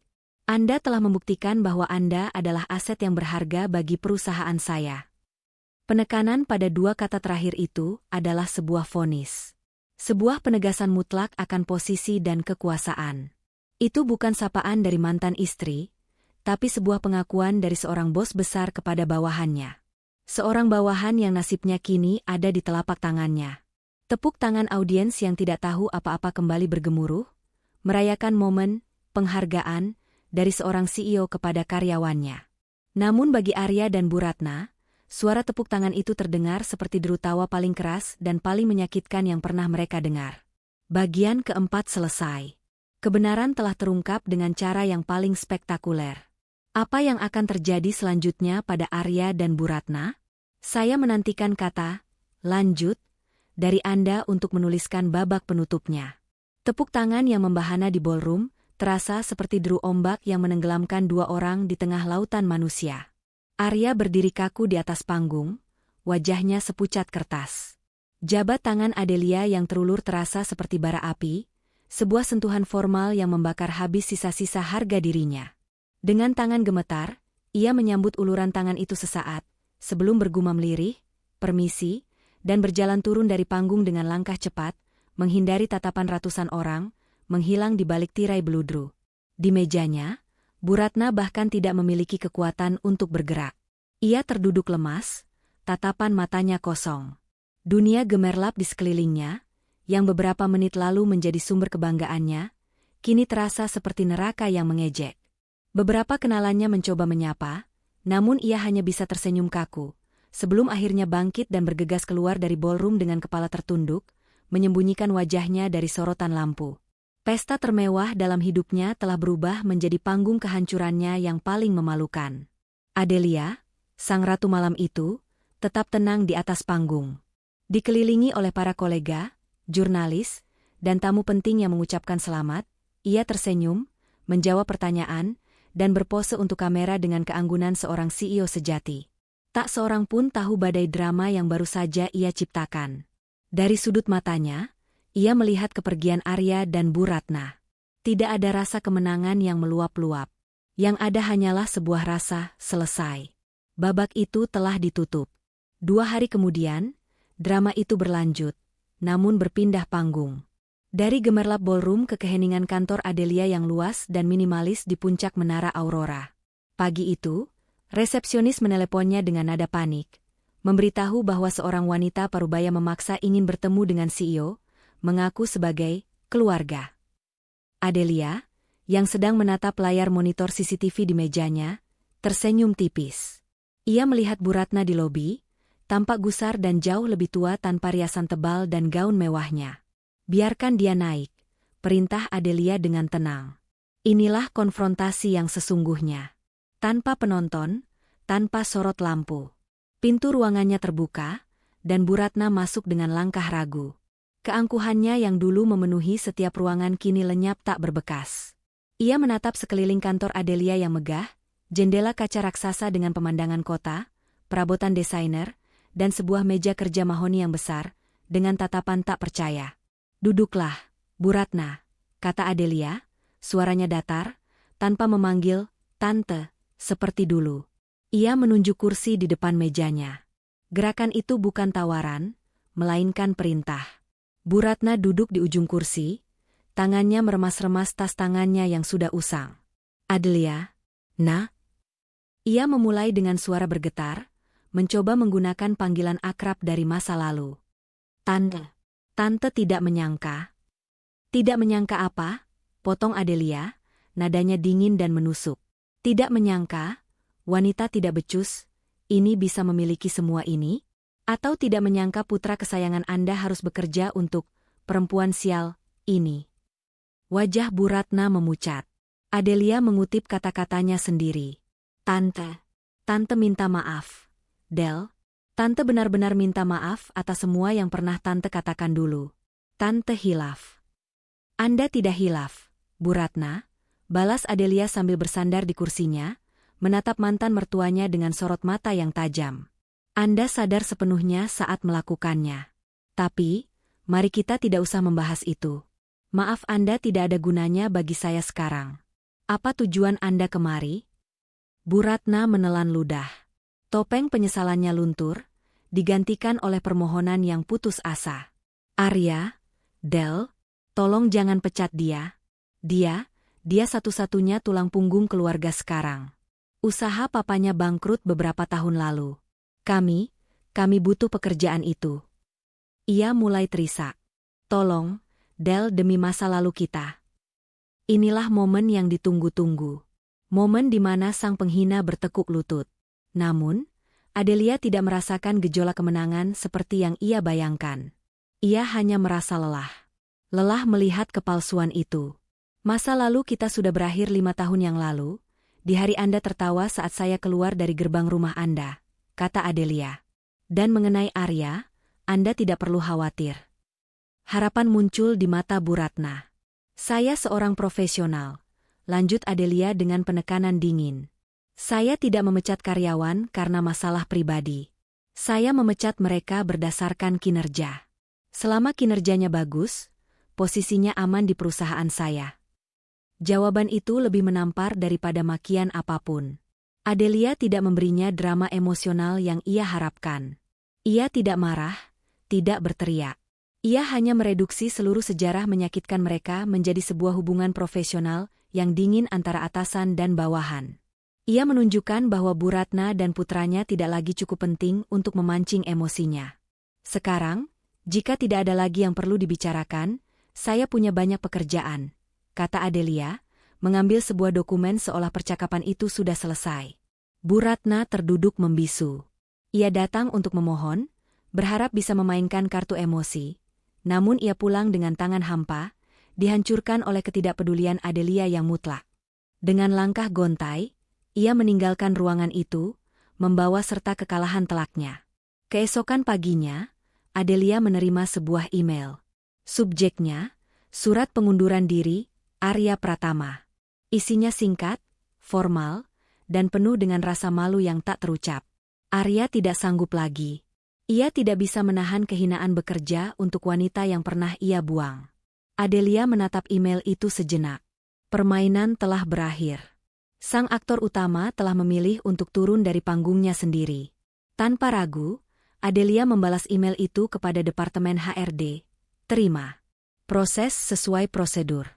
Anda telah membuktikan bahwa Anda adalah aset yang berharga bagi perusahaan saya." Penekanan pada dua kata terakhir itu adalah sebuah vonis. Sebuah penegasan mutlak akan posisi dan kekuasaan. Itu bukan sapaan dari mantan istri, tapi sebuah pengakuan dari seorang bos besar kepada bawahannya. Seorang bawahan yang nasibnya kini ada di telapak tangannya. Tepuk tangan audiens yang tidak tahu apa-apa kembali bergemuruh, merayakan momen penghargaan dari seorang CEO kepada karyawannya. Namun bagi Arya dan Bu Ratna, suara tepuk tangan itu terdengar seperti deru tawa paling keras dan paling menyakitkan yang pernah mereka dengar. Bagian keempat selesai. Kebenaran telah terungkap dengan cara yang paling spektakuler. Apa yang akan terjadi selanjutnya pada Arya dan Bu Ratna? Saya menantikan kata "lanjut" dari Anda untuk menuliskan babak penutupnya. Tepuk tangan yang membahana di ballroom terasa seperti deru ombak yang menenggelamkan dua orang di tengah lautan manusia. Arya berdiri kaku di atas panggung, wajahnya sepucat kertas. Jabat tangan Adelia yang terulur terasa seperti bara api, sebuah sentuhan formal yang membakar habis sisa-sisa harga dirinya. Dengan tangan gemetar, ia menyambut uluran tangan itu sesaat, sebelum bergumam lirih, "Permisi," dan berjalan turun dari panggung dengan langkah cepat, menghindari tatapan ratusan orang, menghilang di balik tirai beludru. Di mejanya, Bu Ratna bahkan tidak memiliki kekuatan untuk bergerak. Ia terduduk lemas, tatapan matanya kosong. Dunia gemerlap di sekelilingnya, yang beberapa menit lalu menjadi sumber kebanggaannya, kini terasa seperti neraka yang mengejek. Beberapa kenalannya mencoba menyapa, namun ia hanya bisa tersenyum kaku, sebelum akhirnya bangkit dan bergegas keluar dari ballroom dengan kepala tertunduk, menyembunyikan wajahnya dari sorotan lampu. Pesta termewah dalam hidupnya telah berubah menjadi panggung kehancurannya yang paling memalukan. Adelia, sang ratu malam itu, tetap tenang di atas panggung. Dikelilingi oleh para kolega, jurnalis, dan tamu penting yang mengucapkan selamat, ia tersenyum, menjawab pertanyaan, dan berpose untuk kamera dengan keanggunan seorang CEO sejati. Tak seorang pun tahu badai drama yang baru saja ia ciptakan. Dari sudut matanya, ia melihat kepergian Arya dan Bu Ratna. Tidak ada rasa kemenangan yang meluap-luap. Yang ada hanyalah sebuah rasa selesai. Babak itu telah ditutup. 2 hari kemudian, drama itu berlanjut, namun berpindah panggung. Dari gemerlap ballroom ke keheningan kantor Adelia yang luas dan minimalis di puncak Menara Aurora. Pagi itu, resepsionis meneleponnya dengan nada panik, memberitahu bahwa seorang wanita parubaya memaksa ingin bertemu dengan CEO, mengaku sebagai keluarga. Adelia, yang sedang menatap layar monitor CCTV di mejanya, tersenyum tipis. Ia melihat Bu Ratna di lobi, tampak gusar dan jauh lebih tua tanpa riasan tebal dan gaun mewahnya. Biarkan dia naik, perintah Adelia dengan tenang. Inilah konfrontasi yang sesungguhnya. Tanpa penonton, tanpa sorot lampu. Pintu ruangannya terbuka, dan Bu Ratna masuk dengan langkah ragu. Keangkuhannya yang dulu memenuhi setiap ruangan kini lenyap tak berbekas. Ia menatap sekeliling kantor Adelia yang megah, jendela kaca raksasa dengan pemandangan kota, perabotan desainer, dan sebuah meja kerja mahoni yang besar, dengan tatapan tak percaya. "Duduklah, Bu Ratna," kata Adelia, suaranya datar, tanpa memanggil "Tante", seperti dulu. Ia menunjuk kursi di depan mejanya. Gerakan itu bukan tawaran, melainkan perintah. Bu Ratna duduk di ujung kursi, tangannya meremas-remas tas tangannya yang sudah usang. "Adelia, Nah?" Ia memulai dengan suara bergetar, mencoba menggunakan panggilan akrab dari masa lalu. "Tante." "Tante tidak menyangka." "Tidak menyangka apa?" potong Adelia, nadanya dingin dan menusuk. "Tidak menyangka, wanita tidak becus, ini bisa memiliki semua ini? Atau tidak menyangka putra kesayangan Anda harus bekerja untuk perempuan sial ini?" Wajah Bu Ratna memucat. Adelia mengutip kata-katanya sendiri. Tante minta maaf. Del, Tante benar-benar minta maaf atas semua yang pernah Tante katakan dulu. Tante hilaf." "Anda tidak hilaf, Bu Ratna," balas Adelia sambil bersandar di kursinya, menatap mantan mertuanya dengan sorot mata yang tajam. "Anda sadar sepenuhnya saat melakukannya. Tapi, mari kita tidak usah membahas itu. Maaf Anda tidak ada gunanya bagi saya sekarang. Apa tujuan Anda kemari?" Bu Ratna menelan ludah. Topeng penyesalannya luntur, digantikan oleh permohonan yang putus asa. "Arya, Del, tolong jangan pecat dia. Dia satu-satunya tulang punggung keluarga sekarang. Usaha papanya bangkrut beberapa tahun lalu. Kami butuh pekerjaan itu." Ia mulai terisak. "Tolong, Del, demi masa lalu kita." Inilah momen yang ditunggu-tunggu. Momen di mana sang penghina bertekuk lutut. Namun, Adelia tidak merasakan gejolak kemenangan seperti yang ia bayangkan. Ia hanya merasa lelah. Lelah melihat kepalsuan itu. "Masa lalu kita sudah berakhir 5 tahun yang lalu, di hari Anda tertawa saat saya keluar dari gerbang rumah Anda," kata Adelia. "Dan mengenai Arya, Anda tidak perlu khawatir." Harapan muncul di mata Bu Ratna. "Saya seorang profesional," lanjut Adelia dengan penekanan dingin. "Saya tidak memecat karyawan karena masalah pribadi. Saya memecat mereka berdasarkan kinerja. Selama kinerjanya bagus, posisinya aman di perusahaan saya." Jawaban itu lebih menampar daripada makian apapun. Adelia tidak memberinya drama emosional yang ia harapkan. Ia tidak marah, tidak berteriak. Ia hanya mereduksi seluruh sejarah menyakitkan mereka menjadi sebuah hubungan profesional yang dingin antara atasan dan bawahan. Ia menunjukkan bahwa Bu Ratna dan putranya tidak lagi cukup penting untuk memancing emosinya. "Sekarang, jika tidak ada lagi yang perlu dibicarakan, saya punya banyak pekerjaan," kata Adelia, mengambil sebuah dokumen seolah percakapan itu sudah selesai. Bu Ratna terduduk membisu. Ia datang untuk memohon, berharap bisa memainkan kartu emosi. Namun ia pulang dengan tangan hampa, dihancurkan oleh ketidakpedulian Adelia yang mutlak. Dengan langkah gontai, ia meninggalkan ruangan itu, membawa serta kekalahan telaknya. Keesokan paginya, Adelia menerima sebuah email. Subjeknya, surat pengunduran diri, Arya Pratama. Isinya singkat, formal, dan penuh dengan rasa malu yang tak terucap. Arya tidak sanggup lagi. Ia tidak bisa menahan kehinaan bekerja untuk wanita yang pernah ia buang. Adelia menatap email itu sejenak. Permainan telah berakhir. Sang aktor utama telah memilih untuk turun dari panggungnya sendiri. Tanpa ragu, Adelia membalas email itu kepada Departemen HRD. "Terima. Proses sesuai prosedur.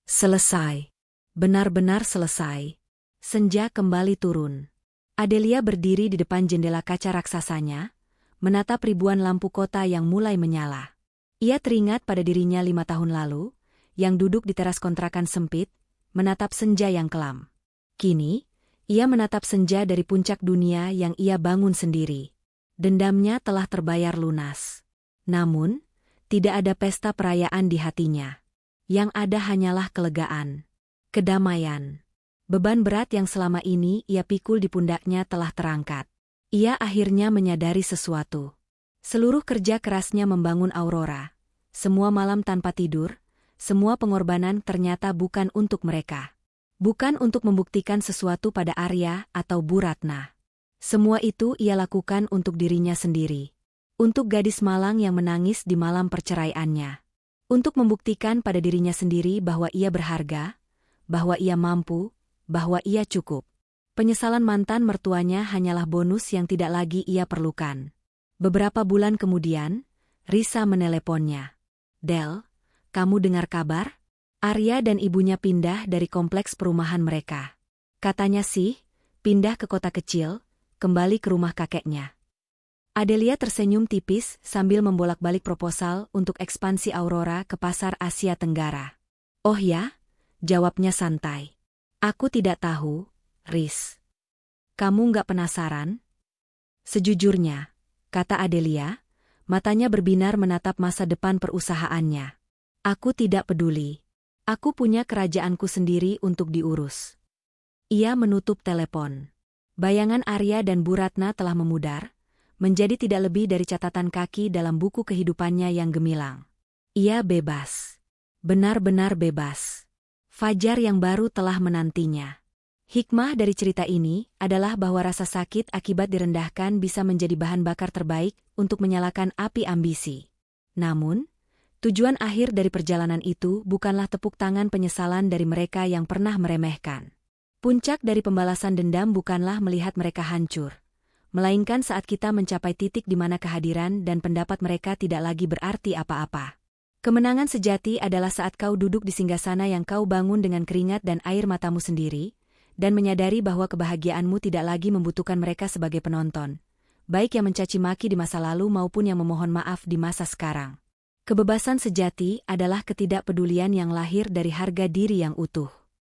Selesai. Benar-benar selesai. Senja kembali turun. Adelia berdiri di depan jendela kaca raksasanya, menatap ribuan lampu kota yang mulai menyala. Ia teringat pada dirinya 5 tahun lalu, yang duduk di teras kontrakan sempit, menatap senja yang kelam. Kini, ia menatap senja dari puncak dunia yang ia bangun sendiri. Dendamnya telah terbayar lunas. Namun, tidak ada pesta perayaan di hatinya. Yang ada hanyalah kelegaan, kedamaian. Beban berat yang selama ini ia pikul di pundaknya telah terangkat. Ia akhirnya menyadari sesuatu. Seluruh kerja kerasnya membangun Aurora, semua malam tanpa tidur, semua pengorbanan ternyata bukan untuk mereka. Bukan untuk membuktikan sesuatu pada Arya atau Bu Ratna. Semua itu ia lakukan untuk dirinya sendiri. Untuk gadis malang yang menangis di malam perceraiannya. Untuk membuktikan pada dirinya sendiri bahwa ia berharga, bahwa ia mampu, bahwa ia cukup. Penyesalan mantan mertuanya hanyalah bonus yang tidak lagi ia perlukan. Beberapa bulan kemudian, Risa meneleponnya. "Del, kamu dengar kabar? Arya dan ibunya pindah dari kompleks perumahan mereka. Katanya sih, pindah ke kota kecil, kembali ke rumah kakeknya." Adelia tersenyum tipis sambil membolak-balik proposal untuk ekspansi Aurora ke pasar Asia Tenggara. "Oh ya?" jawabnya santai. "Aku tidak tahu, Riz. Kamu nggak penasaran?" "Sejujurnya," kata Adelia, matanya berbinar menatap masa depan perusahaannya. "Aku tidak peduli. Aku punya kerajaanku sendiri untuk diurus." Ia menutup telepon. Bayangan Arya dan Bu Ratna telah memudar, menjadi tidak lebih dari catatan kaki dalam buku kehidupannya yang gemilang. Ia bebas. Benar-benar bebas. Fajar yang baru telah menantinya. Hikmah dari cerita ini adalah bahwa rasa sakit akibat direndahkan bisa menjadi bahan bakar terbaik untuk menyalakan api ambisi. Namun, tujuan akhir dari perjalanan itu bukanlah tepuk tangan penyesalan dari mereka yang pernah meremehkan. Puncak dari pembalasan dendam bukanlah melihat mereka hancur, melainkan saat kita mencapai titik di mana kehadiran dan pendapat mereka tidak lagi berarti apa-apa. Kemenangan sejati adalah saat kau duduk di singgasana yang kau bangun dengan keringat dan air matamu sendiri, dan menyadari bahwa kebahagiaanmu tidak lagi membutuhkan mereka sebagai penonton, baik yang mencaci maki di masa lalu maupun yang memohon maaf di masa sekarang. Kebebasan sejati adalah ketidakpedulian yang lahir dari harga diri yang utuh.